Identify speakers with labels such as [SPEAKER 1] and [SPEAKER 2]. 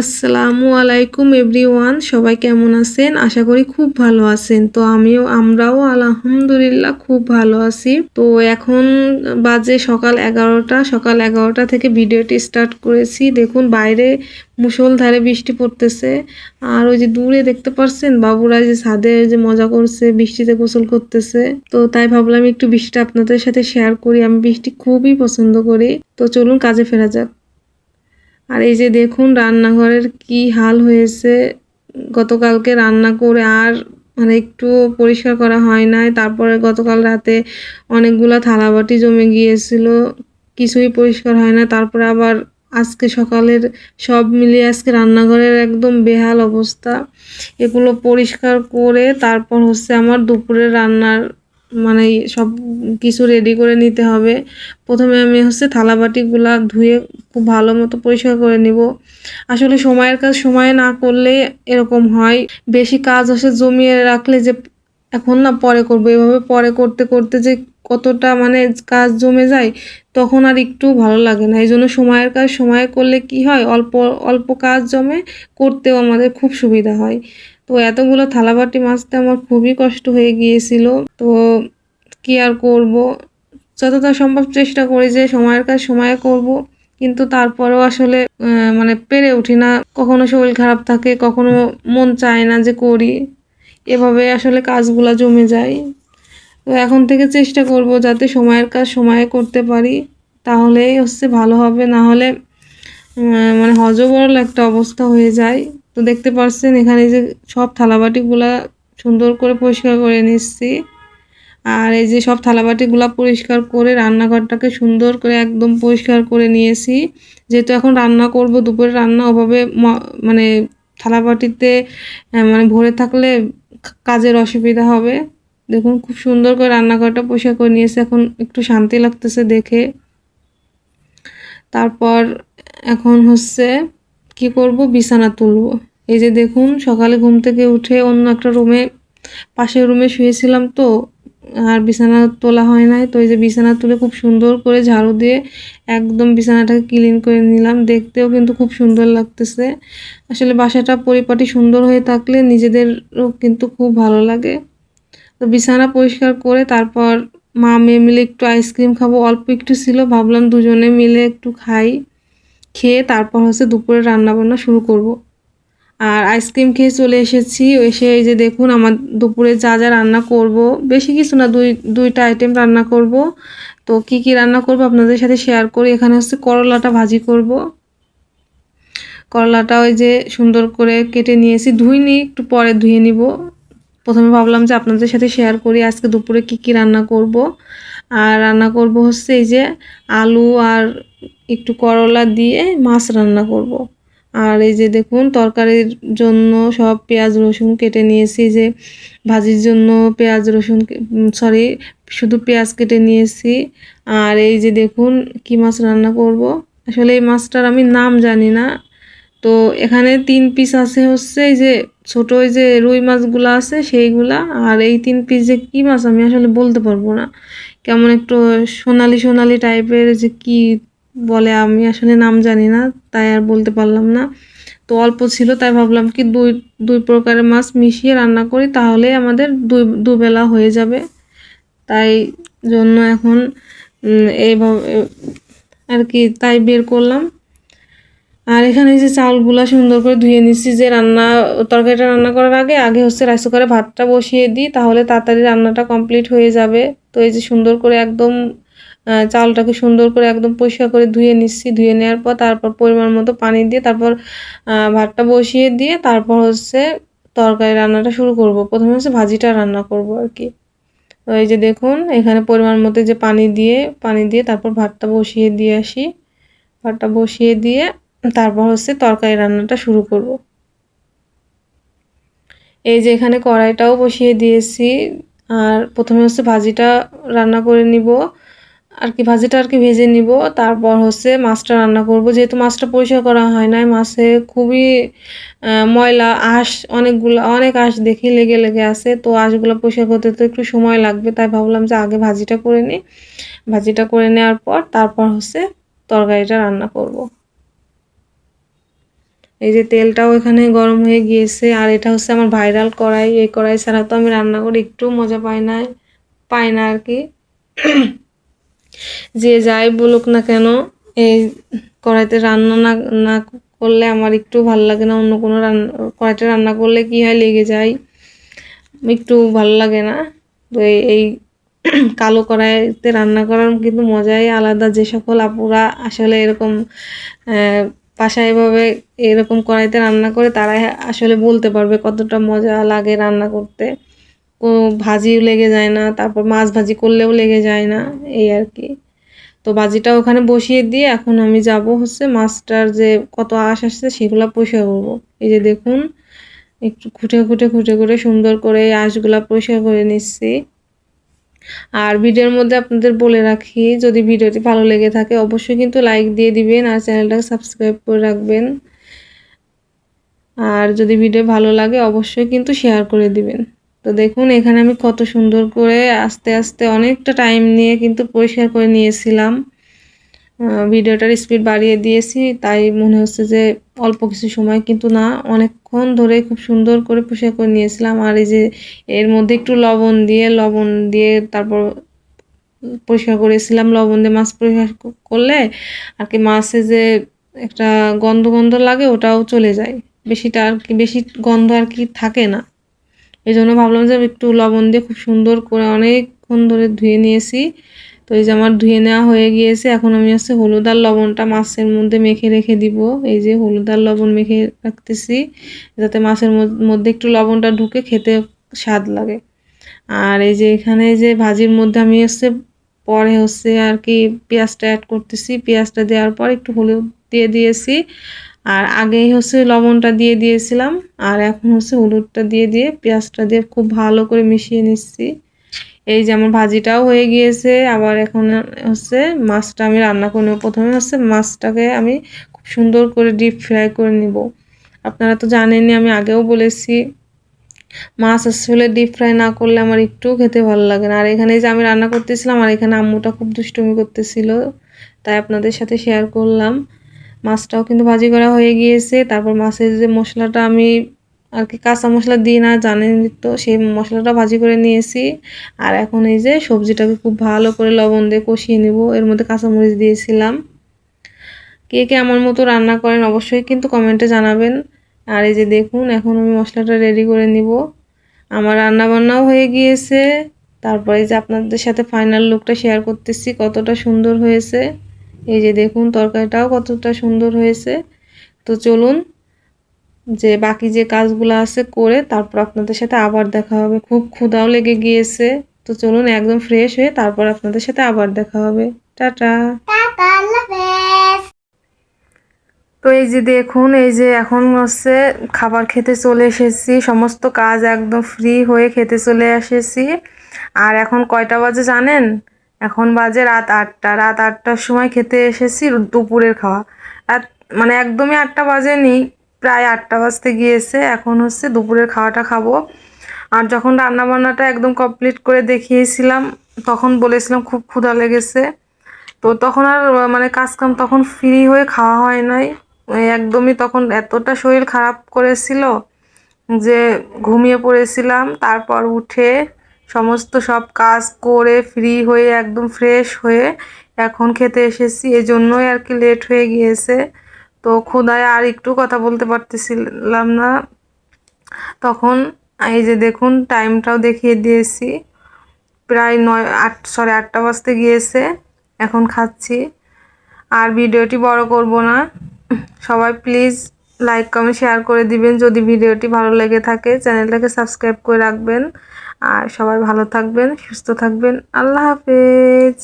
[SPEAKER 1] আসসালামু আলাইকুম এভরিওয়ান, সবাই কেমন আছেন? আশা করি খুব ভালো আছেন। তো আমরাও আলহামদুলিল্লাহ খুব ভালো আছি। তো এখন বাজে সকাল 11টা থেকে ভিডিওটি স্টার্ট করেছি। দেখুন বাইরে মুষলধারে বৃষ্টি পড়তেছে। আর ওই যে দূরে দেখতে পাচ্ছেন বাবুরা যে ছাদে যে মজা করছে, বৃষ্টিতে গোসল করতেছে। তো তাই ভাবলাম একটু বৃষ্টিটা আপনাদের সাথে শেয়ার করি। আমি বৃষ্টি খুবই পছন্দ করি। তো চলুন কাজে ফেরা যাক। আর এই যে দেখুন রান্নাঘরের কি হাল হয়েছে। গতকালকে রান্না করে আর একটু পরিষ্কার করা হয় নাই। তারপরে গতকাল রাতে অনেকগুলা থালাবাটি জমে গিয়েছিল, কিছুই পরিষ্কার হয় না। তারপরে আবার আজকে সকালের সব মিলিয়ে আজকে রান্নাঘরের একদম বেহাল অবস্থা। এগুলো পরিষ্কার করে তারপর আমার দুপুরের রান্নার মানে সব কিছু রেডি করে নিতে হবে। প্রথমে আমি থালাবাটিগুলা ধুয়ে খুব ভালো মতো পরিষ্কার করে নিব। আসলে সময়ের কাজ সময়ে না করলে এরকম হয়। বেশি কাজ জমিয়ে রাখলে যে এখন না পরে করবো, এভাবে পরে করতে করতে যে কতটা কাজ জমে যায়, তখন আর একটু ভালো লাগে না। এই জন্য সময়ের কাজ সময়ে করলে কি হয়, অল্প অল্প কাজ জমে, করতেও আমাদের খুব সুবিধা হয়। তো এতগুলো থালাবাটি মাজতে আমার খুবই কষ্ট হয়ে গিয়েছিল। তো কি আর করব, যতটা সম্ভব চেষ্টা করি যে সময়ের কাজ সময়ে করব, কিন্তু তারপরেও আসলে পেরে উঠি না। কখনো শরীর খারাপ থাকে, কখনো মন চায় না যে করি। এভাবে আসলে কাজগুলা জমে যায়। তো এখন থেকে চেষ্টা করব যাতে সময়ের কাজ সময়ে করতে পারি, তাহলেই ভালো হবে। না হলে হযবরল একটা অবস্থা হয়ে যায়। তো দেখতে পাচ্ছেন এখানে যে সব থালাবাটিগুলা সুন্দর করে পরিষ্কার করে নিচ্ছি। আর এই যে সব থালাবাটিগুলা পরিষ্কার করে রান্নাঘরটাকে সুন্দর করে একদম পরিষ্কার করে নিয়েছি। যেহেতু এখন রান্না করব, দুপুরে রান্না, ওভাবে থালাবাটিতে ভরে থাকলে কাজের অসুবিধা হবে। দেখুন খুব সুন্দর করে রান্নাঘরটা পরিষ্কার করে নিয়েছি, এখন একটু শান্তি লাগতেছে দেখে। তারপর এখন কি করব, বিছানা তুলব। এই যে দেখুন সকালে ঘুম থেকে উঠে অন্য একটা রুমে, পাশের রুমে শুয়েছিলাম, তো আর বিছানা তোলা হয় নাই। তো এই যে বিছানা তুলে খুব সুন্দর করে ঝাড়ু দিয়ে একদম বিছানাটাকে ক্লিন করে নিলাম। দেখতেও কিন্তু খুব সুন্দর লাগতেছে। আসলে বাসাটা পরিপাটি সুন্দর হয়ে থাকলে নিজেদেরও কিন্তু খুব ভালো লাগে। তো বিছানা পরিষ্কার করে তারপর মা মেয়ে মিলে একটু আইসক্রিম খাবো, অল্প একটু ছিল, ভাবলাম দুজনে মিলে একটু খাই। খেয়ে তারপর দুপুরে রান্না বান্না শুরু করব। আর আইসক্রিম খেয়ে চলে এসেছি। এসে এই যে দেখুন আমার দুপুরে যা যা রান্না করব, বেশি কিছু না, দুইটা আইটেম রান্না করব। তো কি কি রান্না করব আপনাদের সাথে শেয়ার করি। এখানে করলাটা ভাজি করব। করলাটা ওই যে সুন্দর করে কেটে নিয়েছি, ধুইনি, একটু পরে ধুয়ে নিব। প্রথমে ভাবলাম যে আপনাদের সাথে শেয়ার করি আজকে দুপুরে কি কি রান্না করব। আর রান্না করব এই যে আলু আর একটু করলা দিয়ে মাছ রান্না করব। আর এই যে দেখুন তরকারির জন্য সব পেঁয়াজ রসুন কেটে নিয়েছি। যে ভাজির জন্য পেঁয়াজ রসুন সরি শুধু পেঁয়াজ কেটে নিয়েছি। আর এই যে দেখুন কি মাছ রান্না করব। আসলে এই মাছটার আমি নাম জানি না। তো এখানে 3 পিস আছে, এই যে ছোট ওই যে রুই মাছগুলো আছে সেইগুলা। আর এই 3 পিস যে কি মাছ আমি আসলে বলতে পারবো না, কেমন একটু সোনালি সোনালি টাইপের, যে কি বলে আমি আসলে নাম জানি না, তাই আর বলতে পারলাম না। তো অল্প ছিল, তাই ভাবলাম কি দুই প্রকারের মাছ মিশিয়ে রান্না করি, তাহলে আমাদের দুবেলা হয়ে যাবে। তাই জন্য এখন এইভাবে আর কি, তাই বের করলাম। আর এখানে যে চাউলগুলা সুন্দর করে ধুয়ে নিচ্ছি, যে তরকারিটা রান্না করার আগে আগে রাইস কুকারে ভাতটা বসিয়ে দিই, তাহলে তাড়াতাড়ি রান্নাটা কমপ্লিট হয়ে যাবে। তো এই যে সুন্দর করে একদম চাউলটাকে সুন্দর করে একদম পরিষ্কার করে ধুয়ে নিচ্ছি। ধুয়ে নেওয়ার পর তারপর পরিমাণ মতো পানি দিয়ে তারপর ভাতটা বসিয়ে দিয়ে তারপর তরকারি রান্নাটা শুরু করব। প্রথমে ভাজিটা রান্না করব আর কি। তো এই যে দেখুন এখানে পরিমাণ মতো যে পানি দিয়ে তারপর ভাতটা বসিয়ে দিয়ে আসি। ভাতটা বসিয়ে দিয়ে তারপর তরকারি রান্নাটা শুরু করব। এই যে এখানে কড়াইটাও বসিয়ে দিয়েছি। আর প্রথমে ভাজিটা রান্না করে নিব আর কি, ভাজিটা আর কি ভেজে নিব। তারপর মাছটা রান্না করব। যেহেতু মাছটা পরিষ্কার করা হয় নাই, মাছে খুবই ময়লা, অনেক আঁশ দেখি লেগে লেগে আছে। তো আঁশগুলো পরিষ্কার করতে তো একটু সময় লাগবে, তাই ভাবলাম যে আগে ভাজিটা করে নিই। ভাজিটা করে নেওয়ার পর তারপর তরকারিটা রান্না করব। এই যে তেলটাও এখানে গরম হয়ে গিয়েছে। আর এটা হচ্ছে আমার ভাইরাল কড়াই, এই কড়াই ছাড়া তো আমি রান্না করে একটু মজা পাই না আর কি। যে যাই বলুক না কেন, এই কড়াইতে রান্না না না করলে আমার একটু ভালো লাগে না। অন্য কোনো রান্না কড়াইতে রান্না করলে কি হয়, লেগে যায়, একটু ভালো লাগে না। তো এই কালো কড়াইতে রান্না করার কিন্তু মজাই আলাদা। যে সকল আপুরা আসলে এরকম বাসায় এভাবে এরকম কড়াইতে রান্না করে, তারাই আসলে বলতে পারবে কতটা মজা লাগে রান্না করতে। কোনো ভাজিও লেগে যায় না, তারপর মাছ ভাজি করলেও লেগে যায় না, এই আর কি। তো ভাজিটা ওখানে বসিয়ে দিয়ে এখন আমি যাব হচ্ছে মাছটার যে কত আঁশ আসছে সেগুলো পরিষ্কার করবো। এই যে দেখুন, একটু খুঁটে সুন্দর করে এই আঁশগুলা পরিষ্কার করে নিচ্ছি। আর ভিডিওর মধ্যে আপনাদের বলে রাখি, যদি ভিডিওটি ভালো লেগে থাকে অবশ্যই কিন্তু লাইক দিয়ে দিবেন আর চ্যানেলটাকে সাবস্ক্রাইব করে রাখবেন। আর যদি ভিডিও ভালো লাগে অবশ্যই কিন্তু শেয়ার করে দিবেন। তো দেখুন এখানে আমি কত সুন্দর করে আস্তে আস্তে অনেকটা টাইম নিয়ে কিন্তু পরিষ্কার করে নিয়েছিলাম। ভিডিওটার স্পিড বাড়িয়ে দিয়েছি, তাই মনে হচ্ছে যে অল্প কিছু সময়, কিন্তু না, অনেকক্ষণ ধরে খুব সুন্দর করে পরিষ্কার করে নিয়েছিলাম। আর এই যে এর মধ্যে একটু লবণ দিয়ে তারপর পরিষ্কার করেছিলাম। লবণ দিয়ে মাছ পরিষ্কার করলে আর কি মাছে যে একটা গন্ধ লাগে ওটাও চলে যায়, বেশিটা আর কি, বেশি গন্ধ আর কি থাকে না। এই জন্য ভাবলাম যে একটু লবণ দিয়ে খুব সুন্দর করে অনেকক্ষণ ধরে ধুয়ে নিয়েছি। তো এই যে আমার ধুয়ে নেওয়া হয়ে গিয়েছে। এখন আমি হচ্ছে হলুদ আর লবণটা মাছের মধ্যে মেখে রেখে দিব। এই যে হলুদ আর লবণ মেখে রাখতেছি, যাতে মাছের মধ্যে একটু লবণটা ঢুকে খেতে স্বাদ লাগে। আর এই যে এখানে যে ভাজির মধ্যে আমি হচ্ছে পরে হচ্ছে আর কি পেঁয়াজটা অ্যাড করতেছি। পেঁয়াজটা দেওয়ার পর একটু হলুদ দিয়ে দিয়েছি, আর আগেই হচ্ছে লবণটা দিয়ে দিয়েছিলাম। আর এখন হচ্ছে হলুদটা দিয়ে পেঁয়াজটা দিয়ে খুব ভালো করে মিশিয়ে নিচ্ছি। এই যে আমার ভাজিটাও হয়ে গিয়েছে। আবার এখন হচ্ছে মাছটা আমি রান্না করে নেব। প্রথমে হচ্ছে মাছটাকে আমি খুব সুন্দর করে ডিপ ফ্রাই করে নিব। আপনারা তো জানেনই, আমি আগেও বলেছি মাছ আসলে ডিপ ফ্রাই না করলে আমার একটু খেতে ভালো লাগে না। আর এখানে যে আমি রান্না করতেছিলাম আর এখানে আম্মুটা খুব দুষ্টুমি করতেছিল, তাই আপনাদের সাথে শেয়ার করলাম। মাছটাও কিন্তু ভাজি করা হয়ে গিয়েছে। তারপর মাছের যে মশলাটা আমি আর কি কাঁচা মশলা দিই না, জানেন তো, সেই মশলাটা ভাজি করে নিয়েছি। আর এখন এই যে সবজিটাকে খুব ভালো করে লবণ দিয়ে কষিয়ে নিব। এর মধ্যে কাঁচামরিচ দিয়েছিলাম। কে কে আমার মতো রান্না করেন অবশ্যই কিন্তু কমেন্টে জানাবেন। আর এই যে দেখুন এখন আমি মশলাটা রেডি করে নিব। আমার রান্না বান্নাও হয়ে গিয়েছে। তারপরে যে আপনাদের সাথে ফাইনাল লুকটা শেয়ার করতেছি, কতটা সুন্দর হয়েছে। এই যে দেখুন তরকারিটাও কতটা সুন্দর হয়েছে। তো চলুন যে বাকি যে কাজগুলো আছে করে তারপর আপনাদের সাথে আবার দেখা হবে। খুব ক্ষুধাও লেগে গিয়েছে। তো চলুন একদম ফ্রেশ হয়ে তারপর আপনাদের সাথে আবার দেখা হবে। টাটা। তো এই যে দেখুন, এই যে এখন হচ্ছে খাবার খেতে চলে এসেছি। সমস্ত কাজ একদম ফ্রি হয়ে খেতে চলে এসেছি। আর এখন কয়টা বাজে জানেন? এখন বাজে রাত 8টা। রাত 8টার সময় খেতে এসেছি দুপুরের খাওয়া। রাত মানে একদমই 8টা বাজেনি, প্রায় 8টা বাজতে গিয়েছে। এখন হচ্ছে দুপুরের খাওয়াটা খাবো। আর যখন রান্নাবান্নাটা একদম কমপ্লিট করে দেখিয়েছিলাম তখন বলেছিলাম খুব ক্ষুধা লেগেছে। তো তখন আর মানে কাজকাম তখন ফ্রি হয়ে খাওয়া হয় নাই। একদমই তখন এতটা শরীর খারাপ করেছিল যে ঘুমিয়ে পড়েছিলাম। তারপর উঠে সমস্ত সব কাজ করে ফ্রি হয়ে একদম ফ্রেশ হয়ে এখন খেতে এসেছি। এজন্যই আর কি লেট হয়ে গিয়েছে। তো ক্ষুধায় আর একটু কথা বলতে পারতেছিলাম না তখন। এই যে দেখুন টাইমটাও দেখিয়ে দিয়েছি, প্রায় 8:30 বাজতে গিয়েছে। এখন খাচ্ছি। আর ভিডিওটি বড় করব না। সবাই প্লিজ লাইক কমেন্ট শেয়ার করে দিবেন। যদি ভিডিওটি ভালো লেগে থাকে চ্যানেলটাকে সাবস্ক্রাইব করে রাখবেন। আর সবাই ভালো থাকবেন, সুস্থ থাকবেন। আল্লাহ হাফেজ।